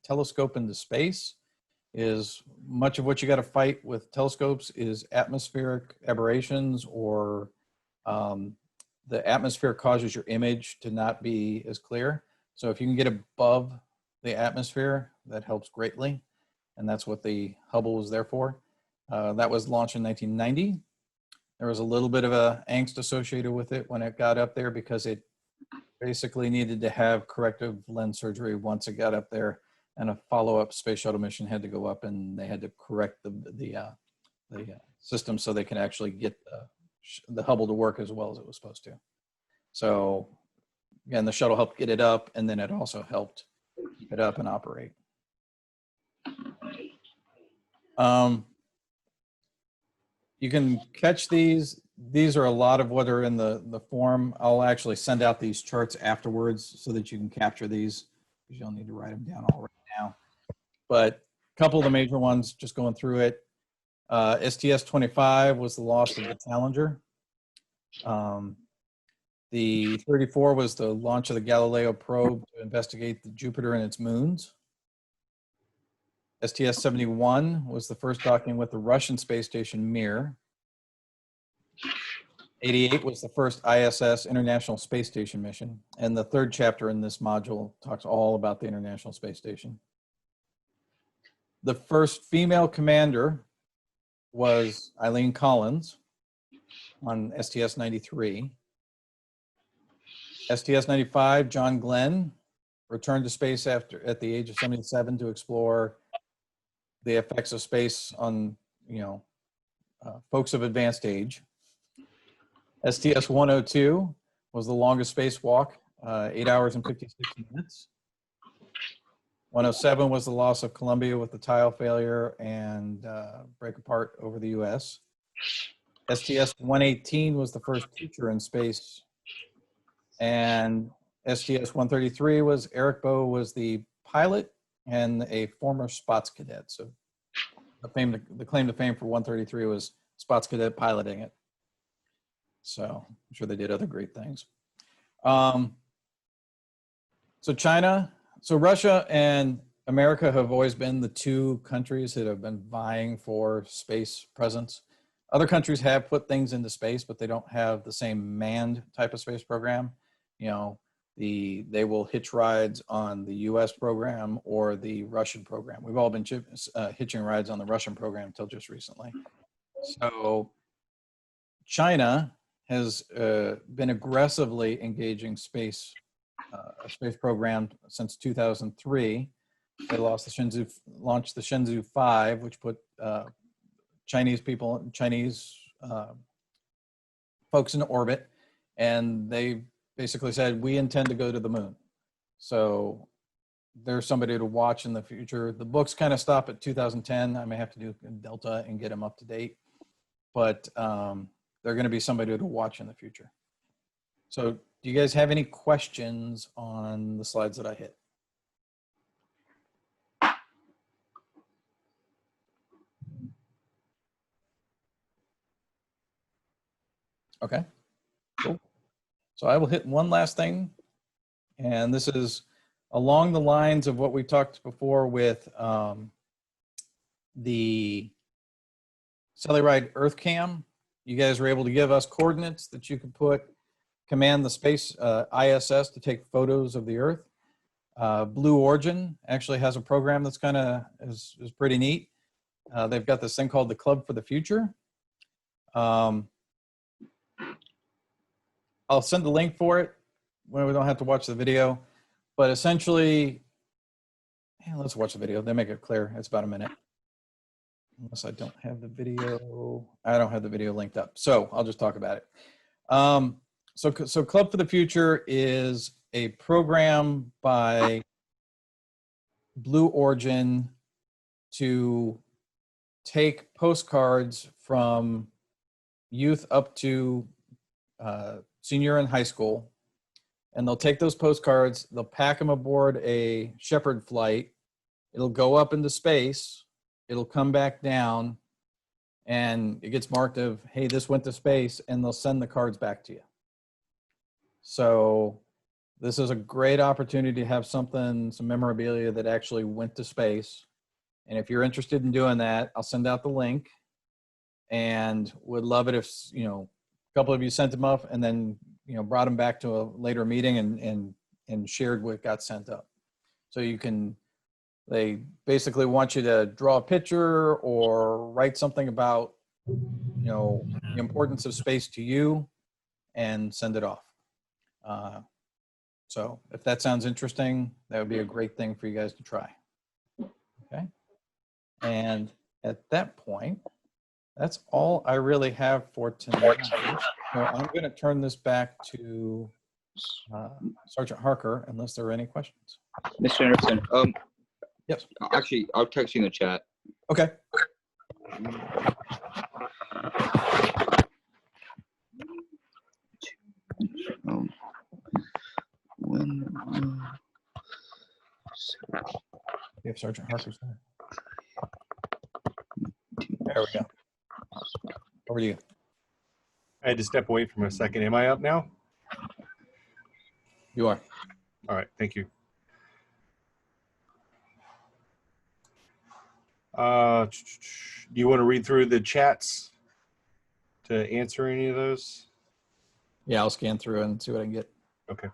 telescope into space is much of what you got to fight with telescopes is atmospheric aberrations, or the atmosphere causes your image to not be as clear. So if you can get above the atmosphere, that helps greatly. And that's what the Hubble was there for. That was launched in 1990. There was a little bit of angst associated with it when it got up there because it basically needed to have corrective lens surgery once it got up there, and a follow-up space shuttle mission had to go up, and they had to correct the system so they can actually get the Hubble to work as well as it was supposed to. So again, the shuttle helped get it up, and then it also helped keep it up and operate. You can catch these. These are a lot of what are in the form. I'll actually send out these charts afterwards so that you can capture these, because you'll need to write them down all right now. But a couple of the major ones, just going through it. STS-25 was the loss of the Challenger. The 34 was the launch of the Galileo probe to investigate the Jupiter and its moons. STS-71 was the first docking with the Russian space station Mir. 88 was the first ISS, International Space Station mission. And the third chapter in this module talks all about the International Space Station. The first female commander was Eileen Collins on STS-93. STS-95, John Glenn returned to space at the age of 77 to explore the effects of space on, folks of advanced age. STS-102 was the longest spacewalk, 8 hours and 56 minutes. 107 was the loss of Columbia with the tile failure and break apart over the US. STS-118 was the first teacher in space. And STS-133 was Eric Boe was the pilot and a former Spots cadet. So the claim to fame for 133 was Spots cadet piloting it. So I'm sure they did other great things. So China, so Russia and America have always been the two countries that have been vying for space presence. Other countries have put things into space, but they don't have the same manned type of space program. You know, they will hitch rides on the US program or the Russian program. We've all been hitching rides on the Russian program until just recently. So China has been aggressively engaging a space program since 2003. They launched the Shenzhou 5, which put Chinese folks in orbit, and they basically said, we intend to go to the moon. So there's somebody to watch in the future. The books kind of stop at 2010. I may have to do Delta and get them up to date, but they're going to be somebody to watch in the future. So do you guys have any questions on the slides that I hit? Okay, cool. So I will hit one last thing, and this is along the lines of what we talked before with the Celluride EarthCam. You guys were able to give us coordinates that you could command the space ISS to take photos of the Earth. Blue Origin actually has a program that's is pretty neat. They've got this thing called the Club for the Future. I'll send the link for it when we don't have to watch the video, but essentially, let's watch the video. They make it clear. It's about a minute. Unless I don't have the video. I don't have the video linked up, so I'll just talk about it. So Club for the Future is a program by Blue Origin to take postcards from youth up to senior in high school, and they'll take those postcards, they'll pack them aboard a Shepard flight, it'll go up into space, it'll come back down, and it gets marked of, hey, this went to space, and they'll send the cards back to you. So this is a great opportunity to have some memorabilia that actually went to space. And if you're interested in doing that, I'll send out the link, and would love it if, a couple of you sent them up and then, brought them back to a later meeting and shared what got sent up. So they basically want you to draw a picture or write something about, the importance of space to you and send it off. So if that sounds interesting, that would be a great thing for you guys to try. Okay. And at that point, that's all I really have for tonight. So I'm going to turn this back to Sergeant Harker, unless there are any questions. Mr. Anderson, yes. Actually, I'll text you in the chat. Okay. We have Sergeant Harker's there. There we go. Over to you. I had to step away for a second. Am I up now? You are. All right, thank you. Do you want to read through the chats to answer any of those? Yeah, I'll scan through and see what I can get. Okay.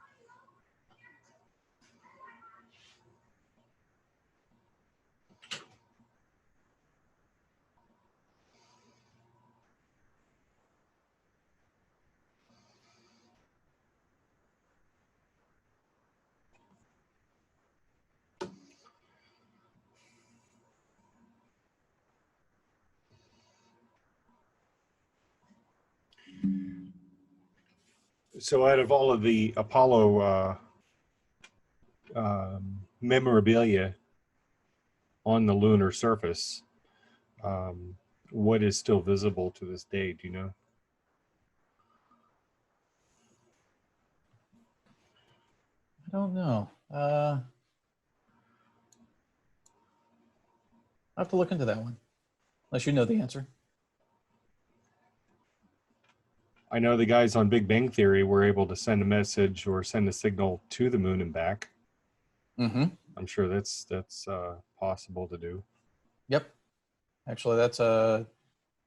So out of all of the Apollo memorabilia on the lunar surface, what is still visible to this day? Do you know? I don't know. I'll have to look into that one, unless you know the answer. I know the guys on Big Bang Theory were able to send a message or send a signal to the moon and back. Mm-hmm. I'm sure that's possible to do. Yep. Actually,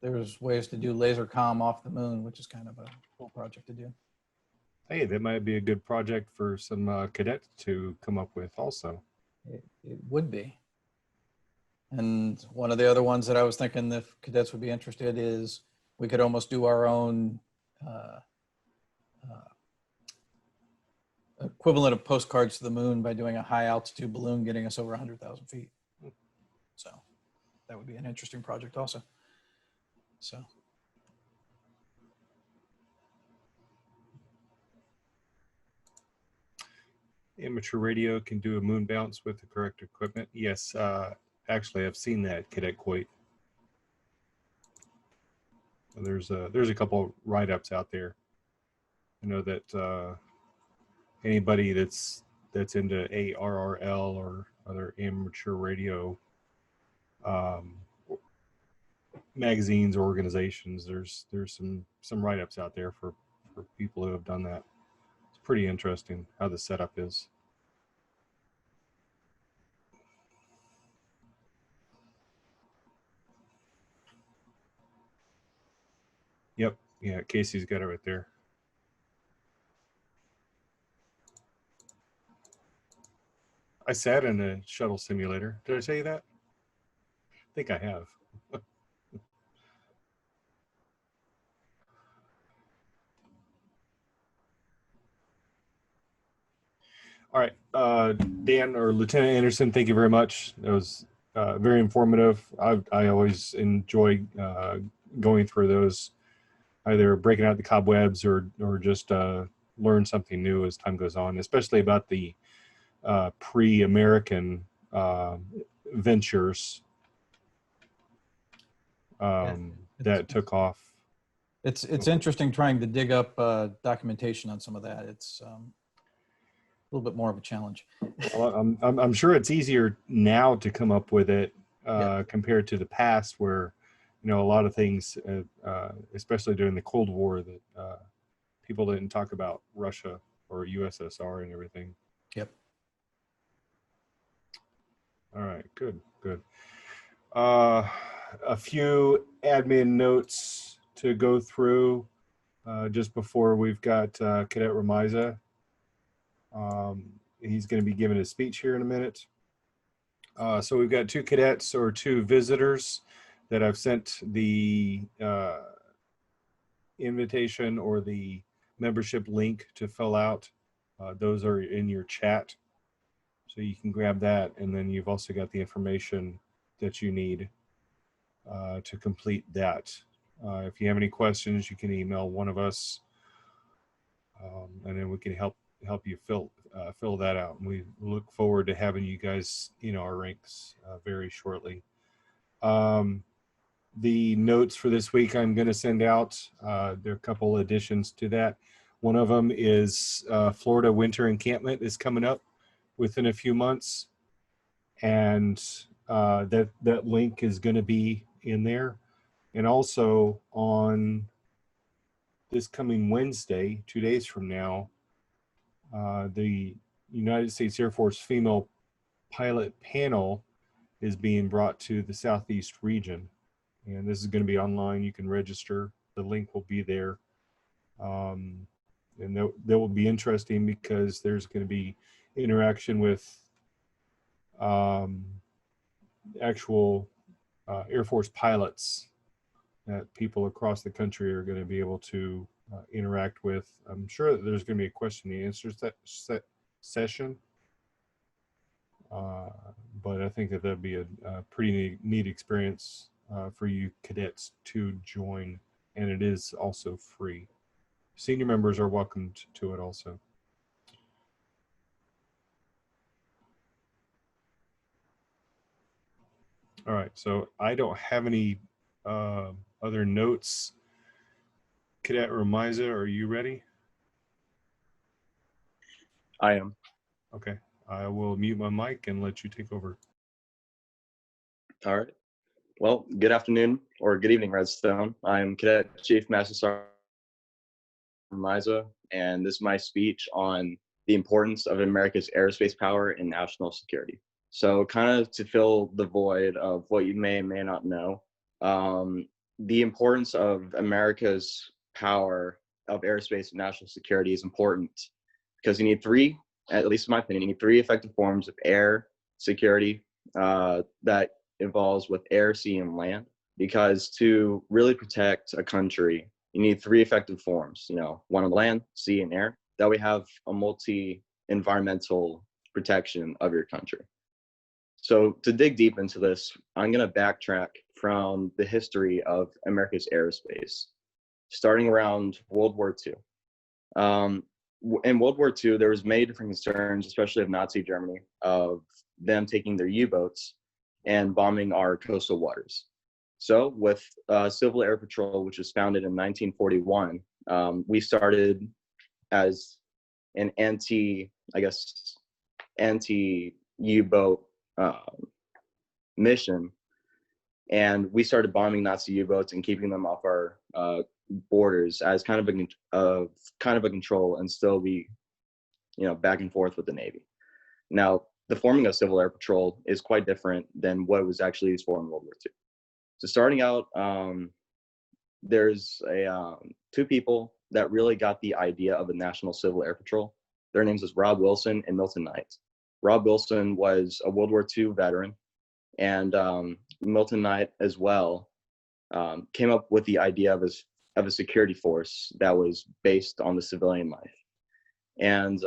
there's ways to do laser comm off the moon, which is kind of a cool project to do. Hey, that might be a good project for some cadets to come up with also. It would be. And one of the other ones that I was thinking that cadets would be interested is we could almost do our own equivalent of postcards to the moon by doing a high altitude balloon getting us over 100,000 feet. So that would be an interesting project also. So. Amateur radio can do a moon bounce with the correct equipment. Yes, actually, I've seen that, Cadet Coit. There's a couple write-ups out there. I know that anybody that's into ARRL or other amateur radio magazines or organizations, there's some write-ups out there for people who have done that. It's pretty interesting how the setup is. Yep, yeah, Casey's got it right there. I sat in a shuttle simulator. Did I tell you that? I think I have. All right, Dan or Lieutenant Anderson, thank you very much. It was very informative. I always enjoy going through those, either breaking out the cobwebs or just learn something new as time goes on, especially about the pre-American ventures that took off. It's interesting trying to dig up documentation on some of that. It's a little bit more of a challenge. Well, I'm sure it's easier now to come up with it compared to the past, where a lot of things, especially during the Cold War, that people didn't talk about Russia or USSR and everything. Yep. All right, good. A few admin notes to go through just before we've got Cadet Remiza. He's going to be giving a speech here in a minute. So we've got two cadets or two visitors that I've sent the invitation or the membership link to fill out. Those are in your chat, so you can grab that, and then you've also got the information that you need to complete that. If you have any questions, you can email one of us, and then we can help you fill that out. And we look forward to having you guys in our ranks very shortly. The notes for this week I'm going to send out. There are a couple additions to that. One of them is Florida Winter Encampment is coming up within a few months, and that link is going to be in there. And also on this coming Wednesday, 2 days from now, the United States Air Force Female Pilot Panel is being brought to the Southeast region. And this is going to be online. You can register. The link will be there. And that will be interesting because there's going to be interaction with actual Air Force pilots that people across the country are going to be able to interact with. I'm sure that there's going to be a question and answer session. But I think that that'd be a pretty neat experience for you cadets to join, and it is also free. Senior members are welcome to it also. All right, so I don't have any other notes. Cadet Remiza, are you ready? I am. Okay, I will mute my mic and let you take over. All right. Well, good afternoon or good evening, Redstone. I'm Cadet Chief Master Sergeant Miza, and this is my speech on the importance of America's aerospace power in national security. So kind of to fill the void of what you may or may not know, the importance of America's power of aerospace and national security is important because you need three, at least in my opinion, you need three effective forms of air security that involves with air, sea, and land. Because to really protect a country, you need three effective forms, one on land, sea, and air, that we have a multi-environmental protection of your country. So to dig deep into this, I'm going to backtrack from the history of America's aerospace, starting around World War II. In World War II, there was many different concerns, especially of Nazi Germany, of them taking their U-boats and bombing our coastal waters. So with Civil Air Patrol, which was founded in 1941, we started as an anti-U-boat mission, and we started bombing Nazi U-boats and keeping them off our borders as kind of a control, and still be, back and forth with the Navy. Now, the forming of Civil Air Patrol is quite different than what it was actually used for in World War II. So starting out, there's two people that really got the idea of the National Civil Air Patrol. Their names was Rob Wilson and Milton Knight. Rob Wilson was a World War II veteran, and Milton Knight as well came up with the idea of a security force that was based on the civilian life. And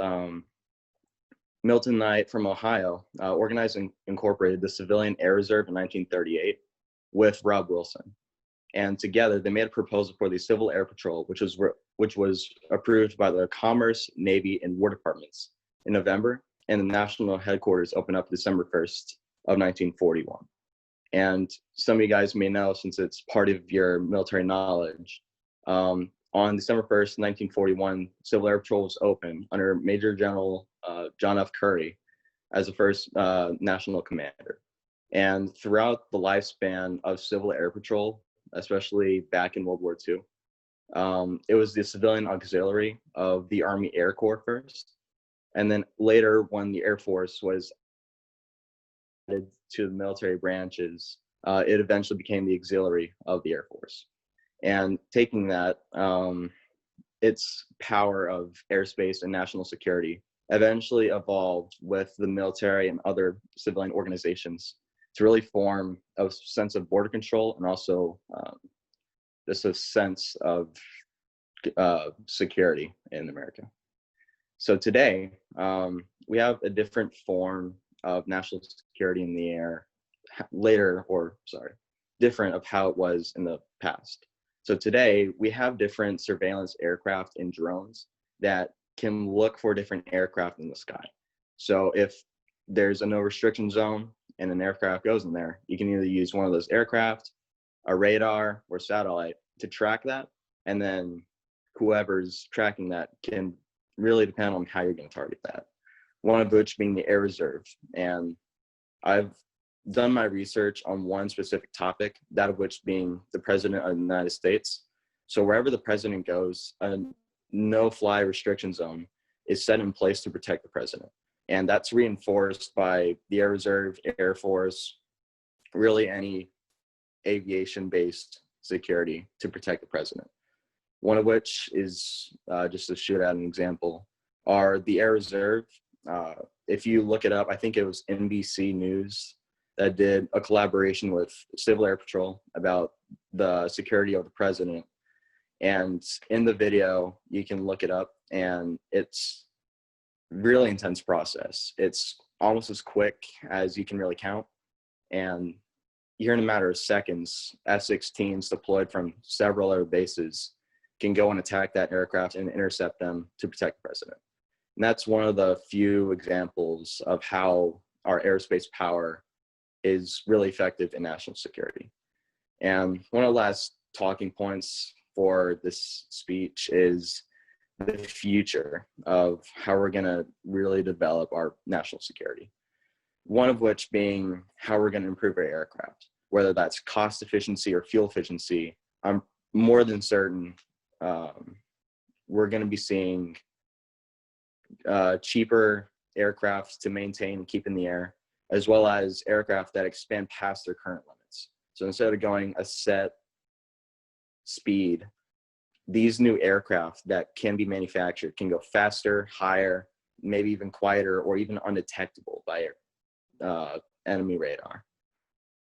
Milton Knight from Ohio organized and incorporated the Civilian Air Reserve in 1938 with Rob Wilson. And together they made a proposal for the Civil Air Patrol, which was approved by the Commerce, Navy, and War Departments in November, and the national headquarters opened up December 1st of 1941. And some of you guys may know, since it's part of your military knowledge, on December 1st, 1941, Civil Air Patrol was opened under Major General John F. Curry as the first national commander. And throughout the lifespan of Civil Air Patrol, especially back in World War II, it was the civilian auxiliary of the Army Air Corps first. And then later, when the Air Force was added to the military branches, it eventually became the auxiliary of the Air Force. And taking that, its power of airspace and national security eventually evolved with the military and other civilian organizations to really form a sense of border control, and also just a sense of security in America. So today, we have a different form of national security in the air different of how it was in the past. So today, we have different surveillance aircraft and drones that can look for different aircraft in the sky. So if there's a no restriction zone and an aircraft goes in there, you can either use one of those aircraft, a radar, or satellite to track that, and then whoever's tracking that can really depend on how you're going to target that. One of which being the Air Reserve. And I've done my research on one specific topic, that of which being the President of the United States. So wherever the president goes, a no-fly restriction zone is set in place to protect the president. And that's reinforced by the Air Reserve, Air Force, really any aviation-based security to protect the president. One of which is, just to shoot out an example, are the Air Reserve. If you look it up, I think it was NBC News that did a collaboration with Civil Air Patrol about the security of the president. And in the video, you can look it up, and it's really intense process. It's almost as quick as you can really count. And here in a matter of seconds, F-16s deployed from several other bases can go and attack that aircraft and intercept them to protect the president. And that's one of the few examples of how our aerospace power is really effective in national security. And one of the last talking points for this speech is the future of how we're going to really develop our national security. One of which being how we're going to improve our aircraft, whether that's cost efficiency or fuel efficiency. I'm more than certain we're going to be seeing cheaper aircraft to maintain and keep in the air, as well as aircraft that expand past their current limits. So instead of going a set speed, these new aircraft that can be manufactured can go faster, higher, maybe even quieter, or even undetectable by enemy radar.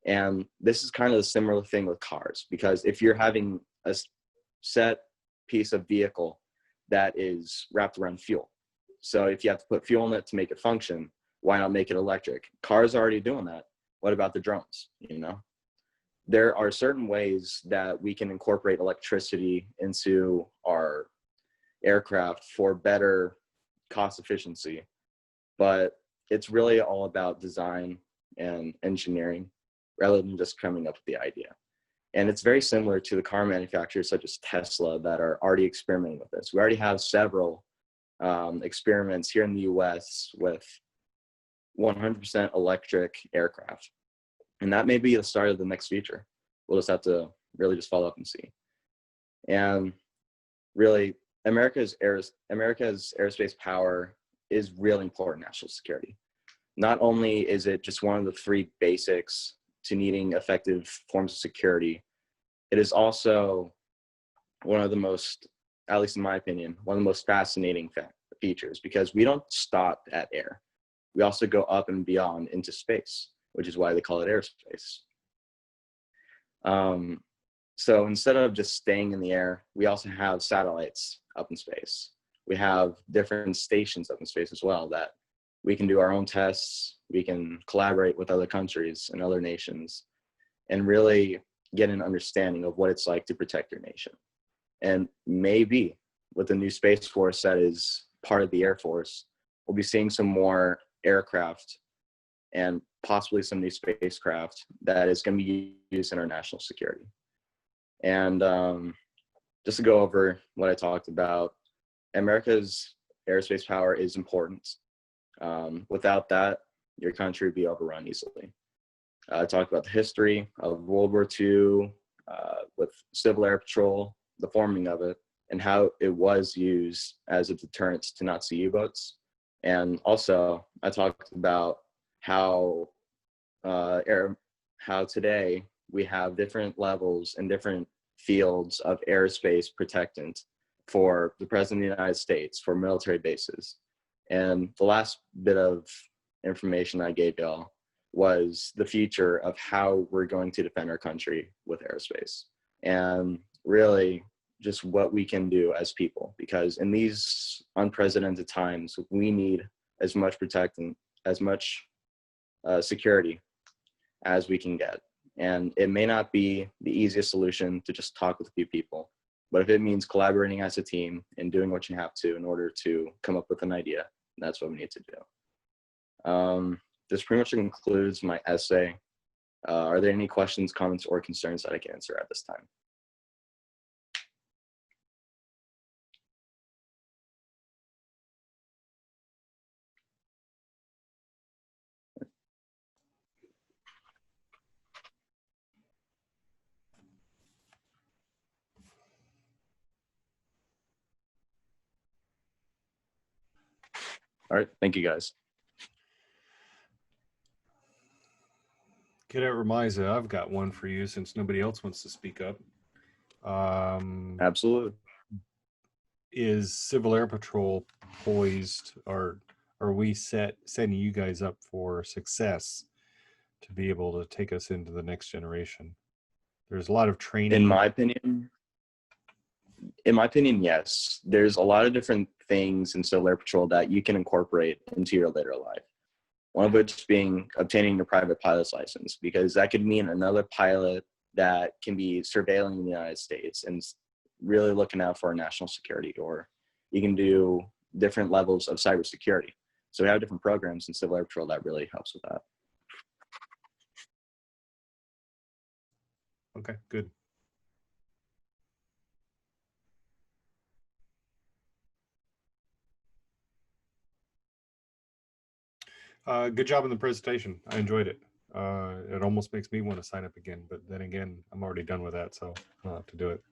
And this is kind of a similar thing with cars, because if you're having a set piece of vehicle that is wrapped around fuel, so if you have to put fuel in it to make it function, why not make it electric? Cars are already doing that. What about the drones? You know, there are certain ways that we can incorporate electricity into our aircraft for better cost efficiency, but it's really all about design and engineering rather than just coming up with the idea. And it's very similar to the car manufacturers such as Tesla that are already experimenting with this. We already have several experiments here in the US with 100% electric aircraft. And that may be the start of the next future. We'll just have to really just follow up and see. And really, America's aerospace power is really important national security. Not only is it just one of the three basics to needing effective forms of security, it is also one of the most, at least in my opinion, one of the most fascinating features, because we don't stop at air. We also go up and beyond into space, which is why they call it aerospace. So instead of just staying in the air, we also have satellites up in space. We have different stations up in space as well that we can do our own tests. We can collaborate with other countries and other nations and really get an understanding of what it's like to protect your nation. And maybe with the new Space Force that is part of the Air Force, we'll be seeing some more aircraft and possibly some new spacecraft that is going to be used in our national security. And just to go over what I talked about, America's aerospace power is important. Without that, your country would be overrun easily. I talked about the history of World War II with Civil Air Patrol, the forming of it, and how it was used as a deterrent to Nazi U-boats. And also, I talked about how today we have different levels and different fields of aerospace protectant for the President of the United States, for military bases. And the last bit of information I gave y'all was the future of how we're going to defend our country with aerospace, and really just what we can do as people, because in these unprecedented times, we need as much protectant, as much security as we can get. And it may not be the easiest solution to just talk with a few people, but if it means collaborating as a team and doing what you have to in order to come up with an idea, that's what we need to do. This pretty much concludes my essay. Are there any questions, comments, or concerns that I can answer at this time? All right, thank you guys. Cadet Remiza, I've got one for you since nobody else wants to speak up. Absolutely. Is Civil Air Patrol poised, or are we setting you guys up for success to be able to take us into the next generation? There's a lot of training. In my opinion, yes. There's a lot of different things in Civil Air Patrol that you can incorporate into your later life. One of which being obtaining your private pilot's license, because that could mean another pilot that can be surveilling the United States and really looking out for our national security. Or you can do different levels of cybersecurity. So we have different programs in Civil Air Patrol that really helps with that. Okay, good. Good job in the presentation. I enjoyed it. It almost makes me want to sign up again, but then again, I'm already done with that, so I don't have to do it.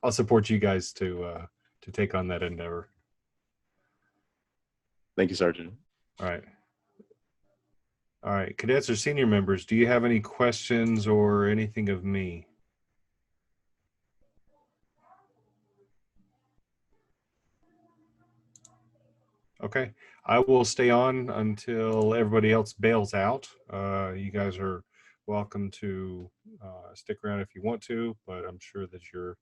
I'll support you guys to to take on that endeavor. Thank you, Sergeant. All right. All right, cadets or senior members, do you have any questions or anything of me? Okay, I will stay on until everybody else bails out. You guys are welcome to stick around if you want to, but I'm sure that you're